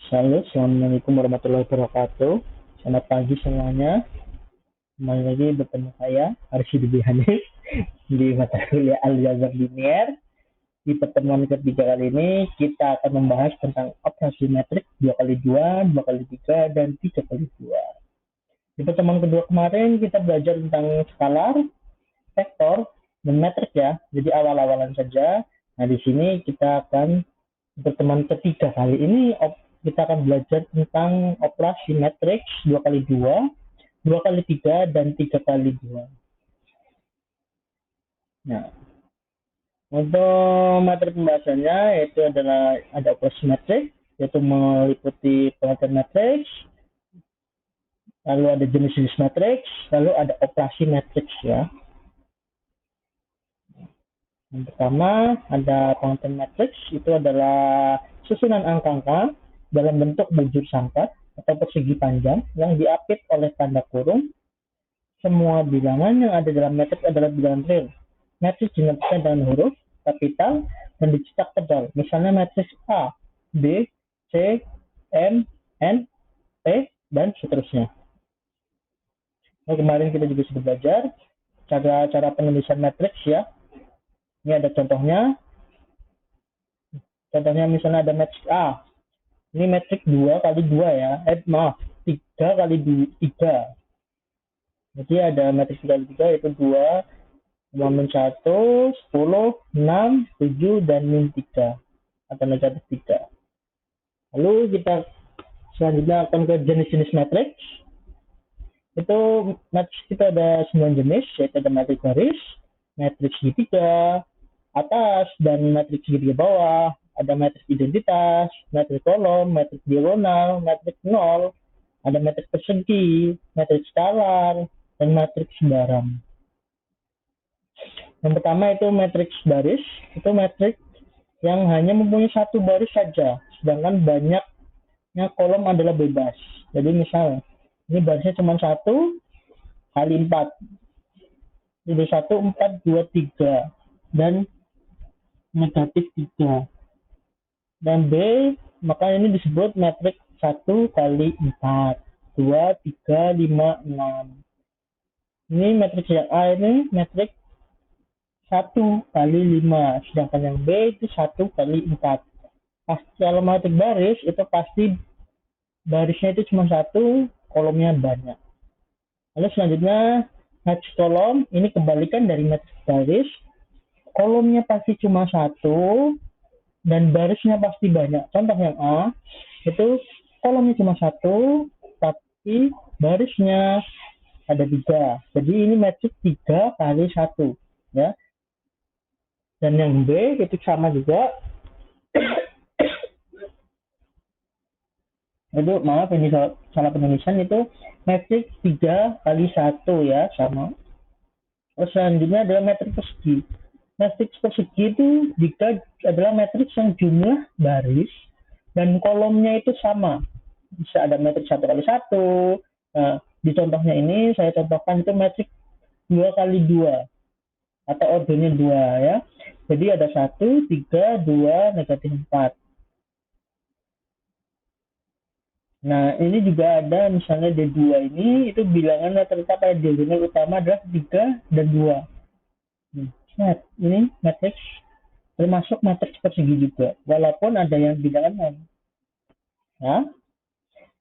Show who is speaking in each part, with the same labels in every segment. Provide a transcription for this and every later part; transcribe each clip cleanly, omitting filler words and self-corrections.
Speaker 1: Halo, assalamualaikum warahmatullahi wabarakatuh. Selamat pagi semuanya. Kembali lagi bertemu saya Arsyidi Hanif di mata kuliah Aljabar Linear. Di pertemuan ketiga kali ini kita akan membahas tentang operasi metrik 2 kali 2, 2 kali 3, dan 3 kali 2. Di pertemuan kedua kemarin kita belajar tentang skalar, vektor, dan metrik ya. Jadi awal-awalan saja. Nah, di sini kita akan pertemuan ketiga kali ini kita akan belajar tentang operasi matriks 2 kali 2, 2 kali 3, dan 3 kali 2. Nah, untuk materi pembahasannya yaitu adalah ada operasi matriks, yaitu meliputi pengertian matriks, lalu ada jenis-jenis matriks, lalu ada operasi matriks ya. Yang pertama ada pengertian matriks, itu adalah susunan angka-angka dalam bentuk bujur sangkat atau persegi panjang yang diapit oleh tanda kurung. Semua bilangan yang ada dalam matriks adalah bilangan real. Matriks dinotakan dengan huruf kapital dan dicetak tebal. Misalnya matriks A, B, C, M, N, P, dan seterusnya. Nah, kemarin kita juga sudah belajar cara penulisan matriks ya. Ini ada contohnya. Contohnya misalnya ada matriks A. Ini matriks 2 kali 2 ya. 3 kali 3. Jadi ada matriks 3 kali 3 yaitu 2, min 1, 10, 6, 7, dan min 3 atau negatif 3. Lalu kita selanjutnya akan ke jenis-jenis matriks. Itu matriks kita ada 9 jenis, yaitu ada matriks baris, matriks segitiga atas, dan matriks segitiga bawah. Ada matriks identitas, matriks kolom, matriks diagonal, matriks nol, ada matriks persegi, matriks skalar, dan matriks sembarang. Yang pertama itu matriks baris, itu matriks yang hanya mempunyai satu baris saja, sedangkan banyaknya kolom adalah bebas. Jadi misal, ini barisnya cuma 1 kali 4. Jadi 1, 4, 2, 3. Dan negatif 3. Dan B, maka ini disebut matriks 1 kali 4. 2, 3, 5, 6. Ini matriks yang A ini matriks 1 kali 5. Sedangkan yang B itu 1 kali 4. Kalau matriks baris, itu pasti barisnya itu cuma 1, kolomnya banyak. Lalu selanjutnya, matriks kolom, ini kebalikan dari matriks baris. Kolomnya pasti cuma 1, dan barisnya pasti banyak. Contoh yang A, itu kolomnya cuma 1, tapi barisnya ada 3. Jadi ini matriks 3 kali 1. Ya. Dan yang B, itu sama juga. Itu maaf, ini salah penulisan, itu matriks 3 kali 1 ya, sama. Terus selanjutnya adalah matriks persegi. Matriks persegi itu jika adalah matriks yang jumlah baris dan kolomnya itu sama. Bisa ada matriks 1 kali 1. Nah, di contohnya ini saya contohkan itu matriks 2 kali 2 atau ordernya 2 ya. Jadi ada 1, 3, 2, negatif 4. Nah, ini juga ada misalnya D2 ini, itu bilangan yang terletak pada diagonal utama adalah 3 dan 2. Nah, ini matriks termasuk matriks persegi juga, walaupun ada yang bilangan non. Ya.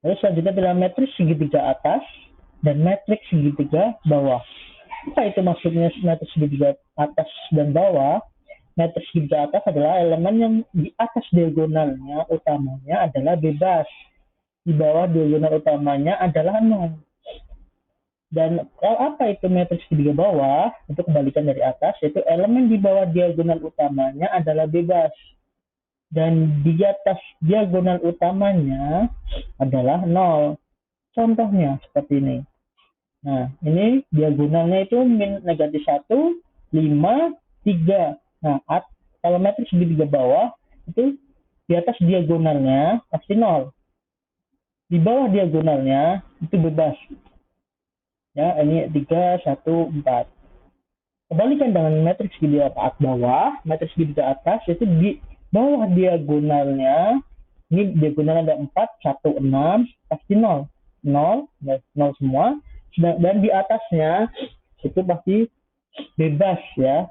Speaker 1: Lalu selanjutnya adalah matriks segitiga atas dan matriks segitiga bawah. Apa itu maksudnya matriks segitiga atas dan bawah? Matriks segitiga atas adalah elemen yang di atas diagonalnya utamanya adalah bebas. Di bawah diagonal utamanya adalah nol. Dan apa itu matriks segitiga bawah? Itu kebalikan dari atas, yaitu elemen di bawah diagonal utamanya adalah bebas. Dan di atas diagonal utamanya adalah nol. Contohnya seperti ini. Nah, ini diagonalnya itu min negatif 1, 5, 3. Nah, kalau matriks segitiga bawah, itu di atas diagonalnya pasti nol. Di bawah diagonalnya itu bebas. Ya, ini 3, 1, 4. Kebalikan dengan matriks segitiga bawah, matriks segitiga atas itu di bawah diagonalnya Ini diagonal ada 4, 1, 6, pasti 0. 0, 0 semua. Dan di atasnya itu pasti bebas ya.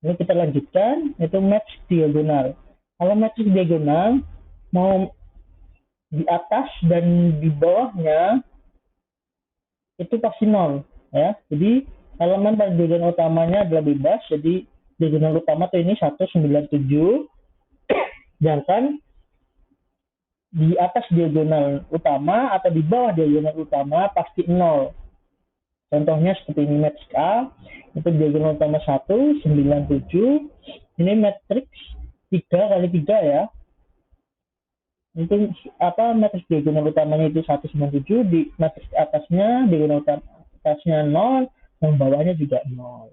Speaker 1: Ini kita lanjutkan, itu match diagonal. Kalau match diagonal, mau di atas dan di bawahnya itu pasti 0 ya. Jadi elemen pada diagonal utamanya adalah bebas, jadi diagonal utama tuh ini 197, sedangkan di atas diagonal utama atau di bawah diagonal utama pasti 0. Contohnya seperti ini, matriks A itu diagonal utama 197, ini matriks 3 kali 3 ya. Itu apa, matriks diagonal utamanya itu 197, di matriks atasnya diagonal atasnya 0, yang bawahnya juga 0.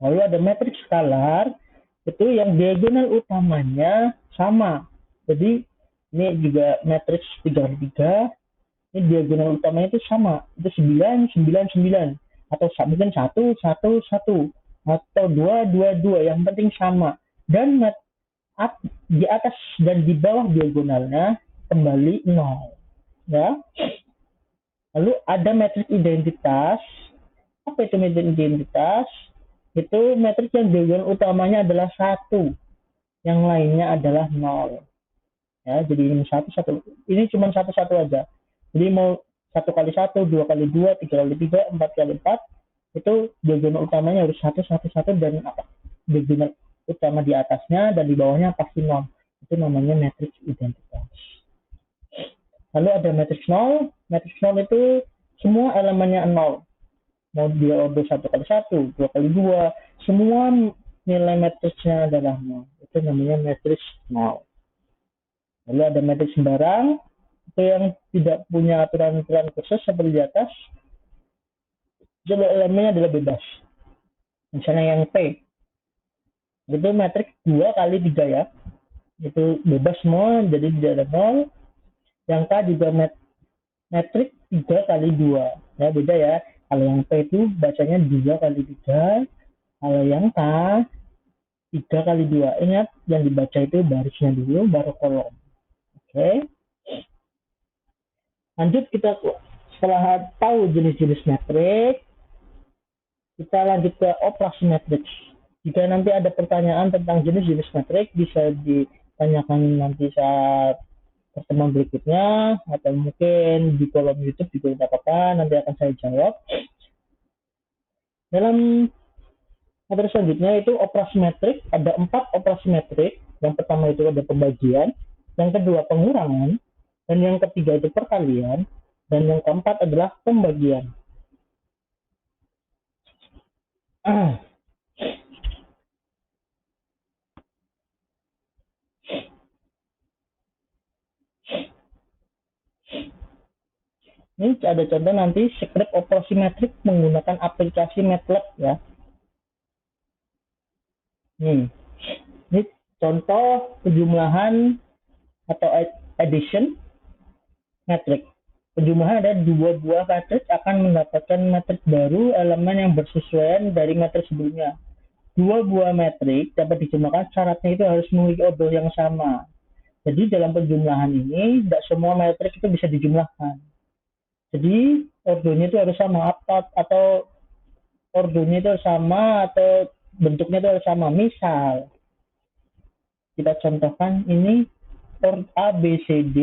Speaker 1: Lalu ada matriks skalar, itu yang diagonal utamanya sama. Jadi ini juga matriks 3 kali 3, ini diagonal utamanya itu sama, itu 9, 9, 9, atau mungkin 1, 1, 1, atau 2, 2, 2, yang penting sama. Dan di atas dan di bawah diagonalnya kembali 0 ya. Lalu ada matriks identitas. Apa itu matriks identitas? Itu matriks yang diagonal utamanya adalah 1, yang lainnya adalah 0 ya. Jadi ini 1, 1, ini cuma 1, 1 aja. Jadi mau 1 kali 1, 2 kali 2, 3 kali 3, 4 kali 4, itu diagonal utamanya harus 1, 1, 1, dan diagonal utama di atasnya dan di bawahnya pasti 0. Itu namanya matriks identitas. Lalu ada matriks 0. Matriks 0 itu semua elemennya 0. Mau dia order 1 kali 1, 2 kali 2, semua nilai matriksnya adalah 0. Itu namanya matriks 0. Lalu ada matriks sembarang, itu yang tidak punya aturan-aturan khusus seperti di atas. Jadi elemennya adalah bebas. Misalnya yang P, itu matriks 2 kali 3 ya. Itu bebas semua, jadi tidak ada 0. Yang K juga matriks 3 kali 2. Ya, beda ya. Kalau yang P itu bacanya 2 kali 3. Kalau yang K 3 kali 2. Ingat, yang dibaca itu barisnya dulu, baru kolom. Oke. Lanjut, kita setelah tahu jenis-jenis matrik, kita lanjut ke operasi matriks. Jika nanti ada pertanyaan tentang jenis-jenis matrik, bisa ditanyakan nanti saat pertemuan berikutnya, atau mungkin di kolom YouTube juga tidak apa-apa, nanti akan saya jawab. Dalam materi selanjutnya itu operasi metrik, ada 4 operasi metrik. Yang pertama itu ada pembagian, yang kedua pengurangan, dan yang ketiga itu perkalian, dan yang keempat adalah pembagian. Ini ada contoh nanti skrip operasi metrik menggunakan aplikasi MATLAB ya. Ini contoh penjumlahan atau addition metrik. Penjumlahan ada 2 buah matriks akan mendapatkan matriks baru elemen yang bersesuaian dari matriks sebelumnya. 2 buah matrik dapat dijumlahkan, syaratnya itu harus memiliki order yang sama. Jadi dalam penjumlahan ini tidak semua matrik itu bisa dijumlahkan. Jadi ordernya itu harus sama, atau ordernya itu sama, atau bentuknya itu harus sama. Misal kita contohkan ini A, B, C, D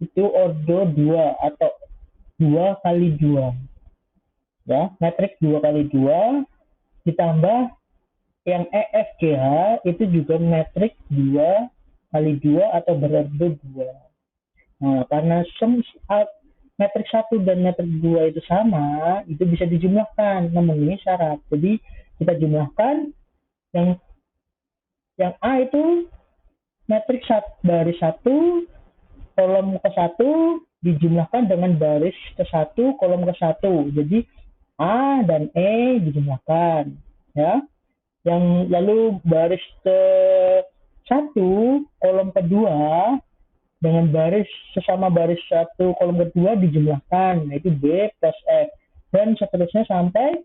Speaker 1: itu order 2 atau 2 kali 2 ya, matrik 2 kali 2 ditambah yang E, F, G, H itu juga matrik 2 kali 2 atau berorder 2. Nah, karena matrik 1 dan matrik 2 itu sama, itu bisa dijumlahkan memenuhi syarat. Jadi kita jumlahkan yang A itu matrik baris 1 kolom ke 1 dijumlahkan dengan baris ke 1 kolom ke 1. Jadi A dan E dijumlahkan ya. Yang lalu baris ke 1 kolom kedua dengan baris sesama baris 1 kolom kedua dijumlahkan, yaitu B plus F, dan seterusnya sampai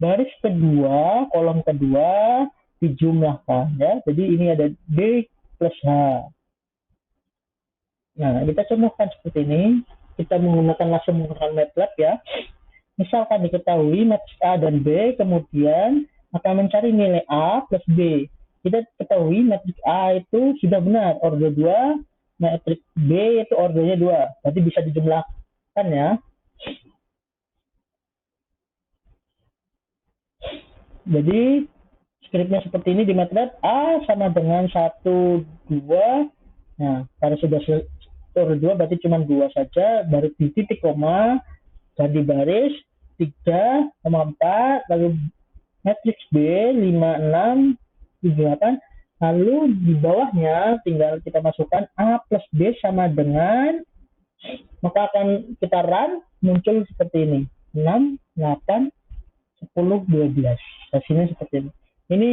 Speaker 1: baris kedua kolom kedua dijumlahkan ya. Jadi ini ada B plus H. Nah, kita contohkan seperti ini. Kita langsung menggunakan MATLAB ya. Misalkan diketahui matriks A dan B, kemudian akan mencari nilai A plus B. Kita ketahui matriks A itu sudah benar, order 2, matriks B itu ordernya 2. Berarti bisa dijumlahkan ya. Jadi skripnya seperti ini di MATLAB, A sama dengan 1, 2. Nah, karena sudah order 2 berarti cuma 2 saja, baru di titik koma, jadi baris 3,4, lalu matriks B 5, 6, 7, 8, lalu di bawahnya tinggal kita masukkan A plus B sama dengan, maka akan kita run, muncul seperti ini, 6, 8, 10, 12. Hasilnya seperti ini. Ini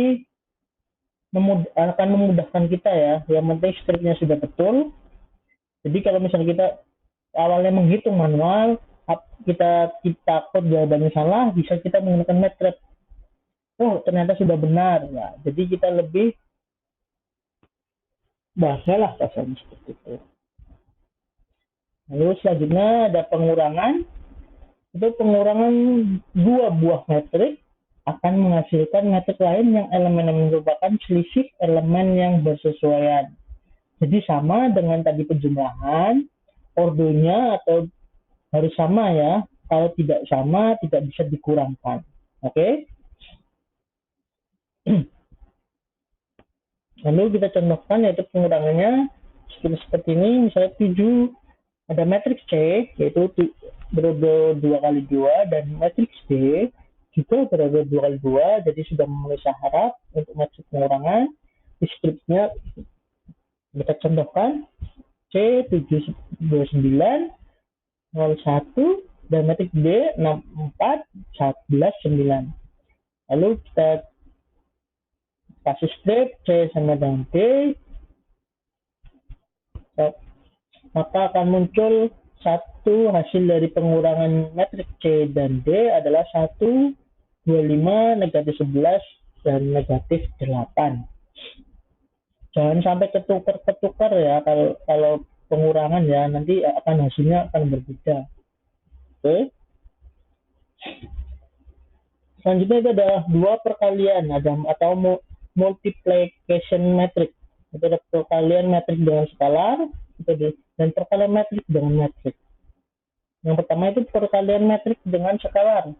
Speaker 1: akan memudahkan kita ya, yang penting scriptnya sudah betul. Jadi kalau misalnya kita awalnya menghitung manual, kita takut jawabannya salah, bisa kita menggunakan MATLAB. Oh, ternyata sudah benar. Ya, jadi kita lebih bahasa seperti itu. Lalu selanjutnya ada pengurangan. Itu pengurangan 2 buah metrik akan menghasilkan metrik lain yang elemen yang merupakan selisih elemen yang bersesuaian. Jadi sama dengan tadi penjumlahan, ordernya atau harus sama ya. Kalau tidak sama, tidak bisa dikurangkan. Oke? Lalu kita contohkan yaitu pengurangannya seperti ini. Misalnya 7, ada matriks C, yaitu berada 2 kali 2, dan matriks D juga berada 2 kali 2, jadi sudah memenuhi syarat untuk matriks pengurangan. Di skripnya kita contohkan C 729, 01, dan matriks D 64, 11, 9. Lalu kita kasih script C sama dengan D, maka akan muncul satu hasil dari pengurangan matriks C dan D adalah 1, 25, negatif 11, dan negatif 8. Jangan sampai ketukar ya, kalau pengurangan ya, nanti hasilnya akan berbeda. Oke. Selanjutnya itu adalah 2 perkalian atau multiplication matrix. Itu ada perkalian matriks dengan skalar dan perkalian matriks dengan matriks. Yang pertama itu perkalian matriks dengan skalar.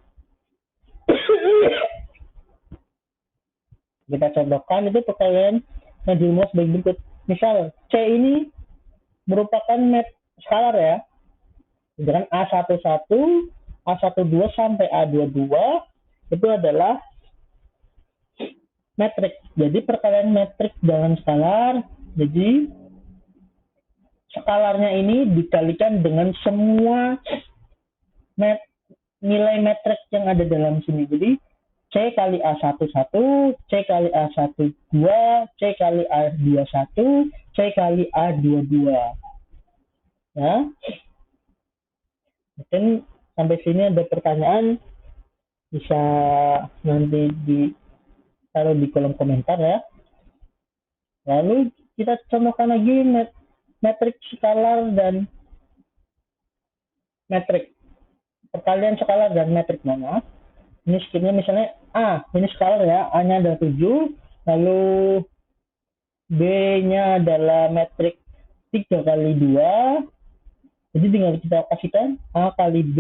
Speaker 1: Kita contohkan itu perkalian yang dirumus sebagai berikut. Misal C ini merupakan skalar ya. Dengan A11, A12 sampai A22 itu adalah metrik. Jadi perkalian metrik dengan skalar. Jadi skalarnya ini dikalikan dengan semua nilai metrik yang ada dalam sini. Jadi C kali A11, C kali A12, C kali A21, C kali A22. Ya. Mungkin sampai sini ada pertanyaan, bisa nanti ditaruh di kolom komentar ya. Lalu kita contohkan lagi metrik skalar dan metrik. Perkalian skalar dan metrik mana? Ini skipnya misalnya A, ini skalar ya, A-nya adalah 7, lalu B-nya adalah metrik 3 kali 2, jadi tinggal kita kasihkan A kali B,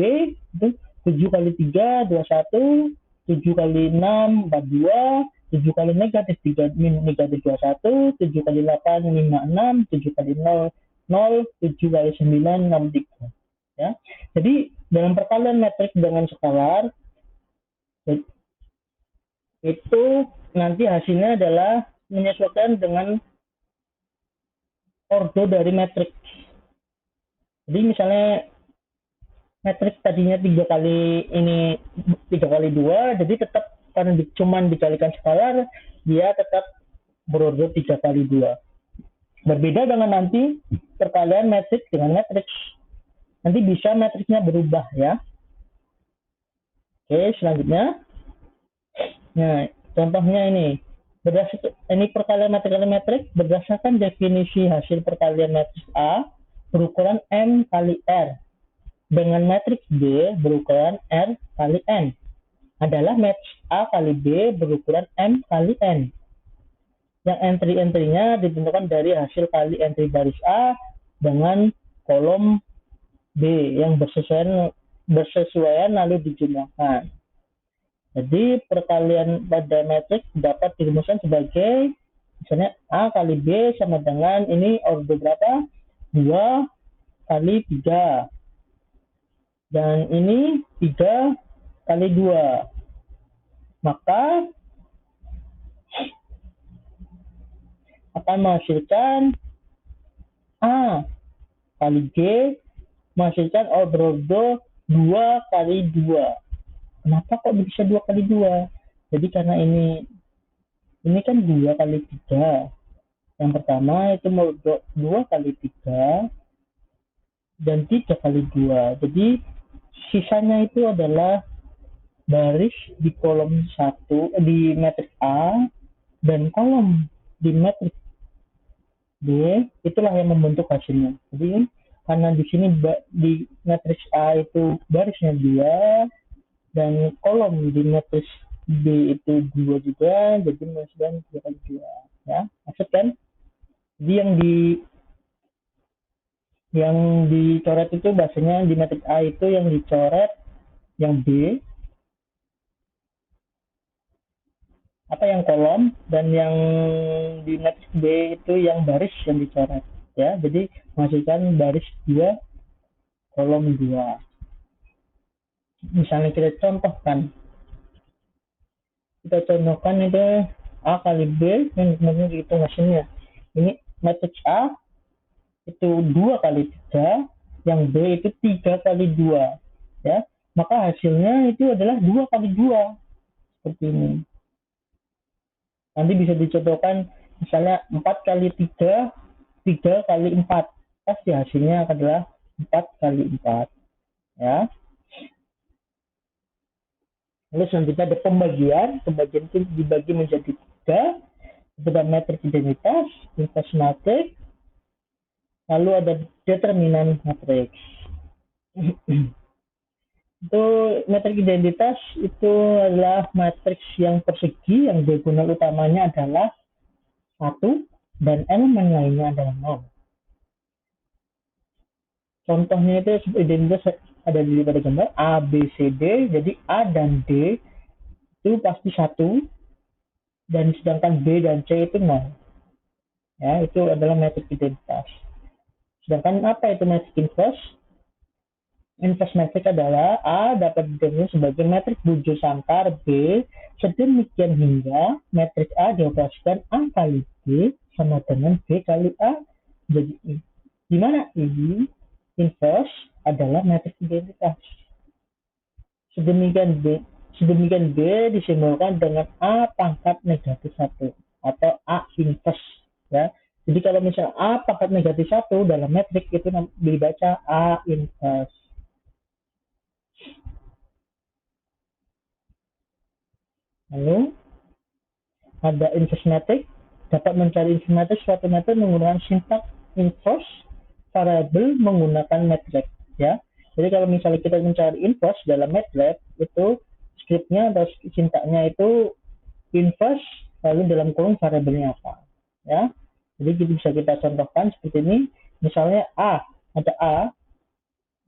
Speaker 1: itu 7 kali 3, 21, 7 kali 6, 42, 7 kali negatif 3, negatif 21, 7 kali 8, 56, 7 kali 0, 0, 7 kali 9, 63. Ya. Jadi dalam perkalian metrik dengan skalar, itu nanti hasilnya adalah menyesuaikan dengan ordo dari metrik. Jadi misalnya metrik tadinya 3 kali 2, jadi tetap karena cuma dikalikan skalar, dia tetap berordo 3 kali 2. Berbeda dengan nanti perkalian metrik dengan metrik. Nanti bisa metriknya berubah ya. Oke, selanjutnya. Nah, contohnya ini. Ini perkalian metrik berdasarkan definisi hasil perkalian matriks A berukuran M kali R dengan matriks B berukuran R kali N adalah matriks A kali B berukuran M kali N. Yang entry-entrynya ditentukan dari hasil kali entry baris A dengan kolom B yang bersesuaian lalu dijumlahkan. Jadi perkalian pada matriks dapat dirumuskan sebagai misalnya A kali B sama dengan ini order berapa? 2 kali 3. Dan ini 3 kali 2. Maka akan menghasilkan A kali G menghasilkan order 2 kali 2. Kenapa kok bisa 2 kali 2? Jadi karena ini kan 2 kali 3. Yang pertama itu mau 2 kali 3 dan 3 kali 2. Jadi sisanya itu adalah baris di kolom 1 di matriks A dan kolom di matriks B, itulah yang membentuk hasilnya. Jadi karena di sini di matriks A itu barisnya 2 dan kolom di matriks B itu 2 juga, jadi menghasilkan 2 kali 2. Ya, maksud kan? Jadi yang dicoret itu bahasanya di matriks A itu yang dicoret yang B yang kolom, dan yang di matriks B itu yang baris yang dicoret ya. Jadi menghasilkan baris 2 kolom 2. Misalnya kita contohkan itu A kali B yang kemudian dihitung hasilnya. Ini matriks A itu 2 kali 3, yang B itu 3 kali 2 ya. Maka hasilnya itu adalah 2 kali 2 seperti ini. Nanti bisa dicontohkan misalnya 4 kali 3, 3 kali 4. Pasti hasilnya adalah 4 kali 4 ya. Lalu selanjutnya ada pembagian itu dibagi menjadi 3, ada matriks identitas, inverse matriks, lalu ada determinan matriks. Itu matriks identitas itu adalah matriks yang persegi yang diagonal utamanya adalah 1 dan elemen lainnya adalah 0. Contohnya itu identitas ada di pada gambar A, B, C, D. Jadi A dan D itu pasti 1, dan sedangkan B dan C itu 0. Ya, itu adalah matriks identitas. Sedangkan apa itu matriks inverse? Inverse matriks adalah A dapat didefinisikan sebagai matriks bujur sangkar B sedemikian hingga matriks A dioperasikan A kali B sama dengan B kali A. Jadi di mana ini inverse adalah matriks identitas. Sedemikian B disimbolkan dengan A pangkat negatif 1 atau A inverse ya. Jadi kalau misalnya A pangkat negatif 1 dalam metrik itu dibaca A inverse. Lalu ada inverse matrix. Dapat mencari inverse matrix suatu metode menggunakan sintaks inverse variabel menggunakan matrix ya. Jadi kalau misalnya kita mencari inverse dalam MATLAB itu scriptnya atau sintaknya itu inverse lalu dalam kurung variabelnya apa ya. Jadi bisa kita contohkan seperti ini. Misalnya ada A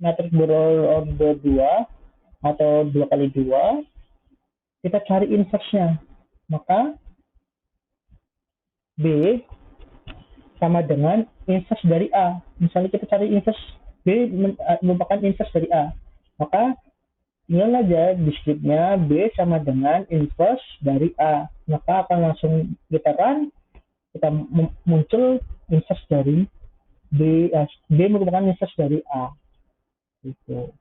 Speaker 1: matriks berorder 2 atau 2 kali 2, kita cari inverse-nya, maka B sama dengan inverse dari A. Misalnya kita cari inverse B merupakan inverse dari A, maka tinggal aja di scriptnya B sama dengan inverse dari A, maka akan langsung kita run, kita muncul inverse dari B merupakan inverse dari A gitu.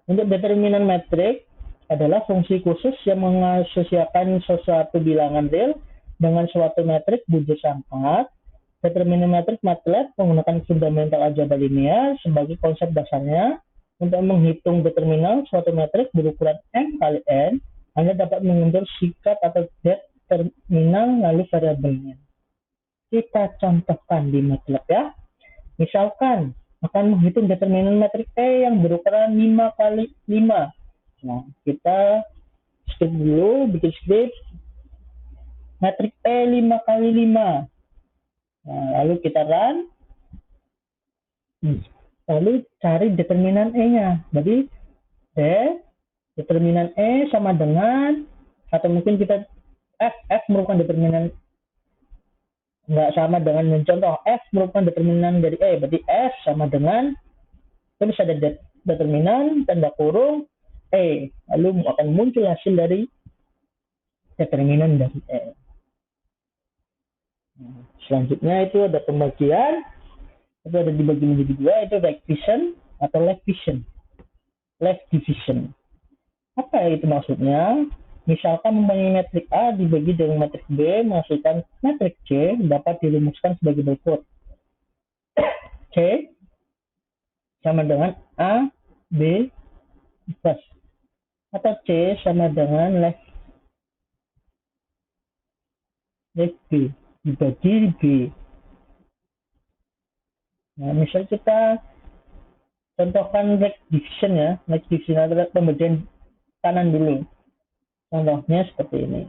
Speaker 1: Untuk determinan matriks adalah fungsi khusus yang mengasosiasikan sesuatu bilangan real dengan suatu metrik bujur sangkar. Determinan matriks MATLAB menggunakan fundamental algebra linear sebagai konsep dasarnya. Untuk menghitung determinal suatu metrik berukuran M kali N, Anda dapat mengukur sikat atau det terminal lalu variabelnya. Kita contohkan di MATLAB ya. Misalkan akan menghitung determinan matriks E yang berukuran 5 kali 5. Nah, kita script dulu, bikin script matriks E 5 kali 5. Nah, lalu kita run. Lalu cari determinan E-nya. Jadi determinan E sama dengan, atau mungkin kita F merupakan determinan, nggak sama dengan contoh F merupakan determinan dari E, berarti F sama dengan, terus ada determinan tanda kurung E, lalu akan muncul hasil dari determinan dari E. Selanjutnya itu ada pembagian, itu ada dibagi menjadi dua, itu right division atau left division. Apa itu maksudnya? Misalkan mempunyai matriks A dibagi dengan matriks B menghasilkan matriks C dapat dirumuskan sebagai berikut. C sama dengan A, B, plus. Atau C sama dengan left B dibagi B. Nah, misal kita contohkan right division ya. Right division adalah pembagian kanan dulu. Contohnya seperti ini.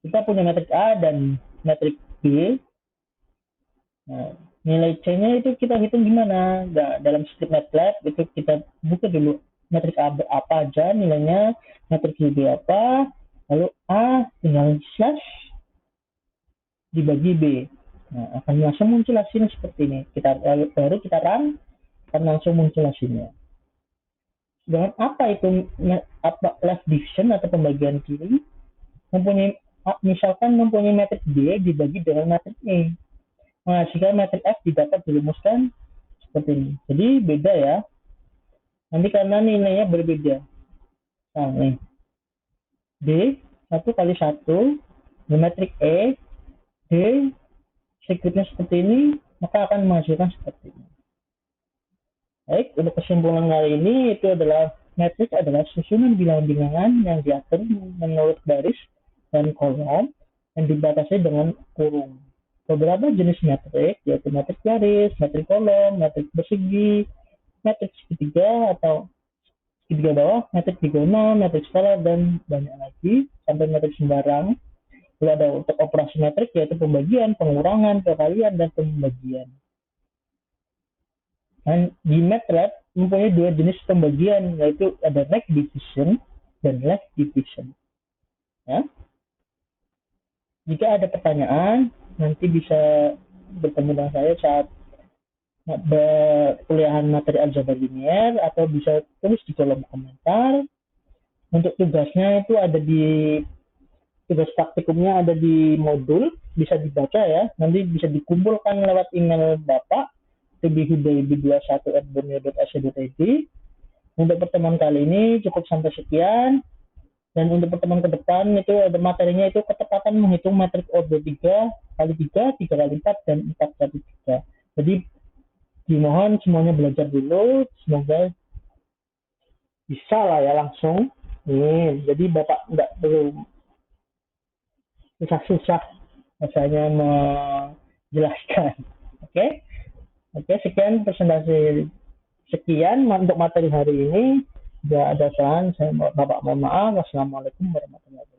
Speaker 1: Kita punya matriks A dan matriks B. Nah, nilai C-nya itu kita hitung gimana? Nah, dalam script MATLAB itu kita buka dulu matriks A apa aja nilainya, matriks B apa, lalu A tinggal slash dibagi B. Nah, akan langsung muncul hasilnya seperti ini. Baru kita run, akan langsung muncul hasilnya. Dengan apa itu left division atau pembagian kiri? Misalkan mempunyai matriks B dibagi dengan matriks E, menghasilkan matriks F dapat dirumuskan seperti ini. Jadi beda ya. Nanti karena nilainya berbeda. Nah, nih. D 1 kali 1 matriks E, D scriptnya seperti ini, maka akan menghasilkan seperti ini. Baik, untuk kesimpulan kali ini itu adalah matriks adalah susunan bilangan-bilangan yang diatur menurut baris dan kolom yang dibatasi dengan kurung. Beberapa jenis matriks yaitu matriks baris, matriks kolom, matriks persegi, matriks segitiga atau segitiga bawah, matriks diagonal, matriks skalar, dan banyak lagi sampai matriks sembarang. Lalu ada untuk operasi matriks yaitu pembagian, pengurangan, perkalian, dan pembagian. Dan di MATLAB mempunyai dua jenis pembagian, yaitu ada right division dan left division. Ya. Jika ada pertanyaan, nanti bisa bertemu dengan saya saat kuliahan materi aljabar linear, atau bisa tulis di kolom komentar. Untuk tugasnya itu ada di tugas praktikumnya ada di modul, bisa dibaca ya, nanti bisa dikumpulkan lewat email Bapak tbhudayb21@borneo.ac.id. Untuk pertemuan kali ini cukup sampai sekian, dan untuk pertemuan ke depan itu ada materinya itu ketepatan menghitung matriks order 3 kali 3, 3 kali 4, dan 4 kali 3. Jadi dimohon semuanya belajar dulu, semoga bisa lah ya langsung. Jadi Bapak nggak perlu susah-susah rasanya menjelaskan. Oke? Oke, sekian presentasi. Sekian untuk materi hari ini. Jika ada saran, Bapak mohon maaf. Wassalamualaikum warahmatullahi wabarakatuh.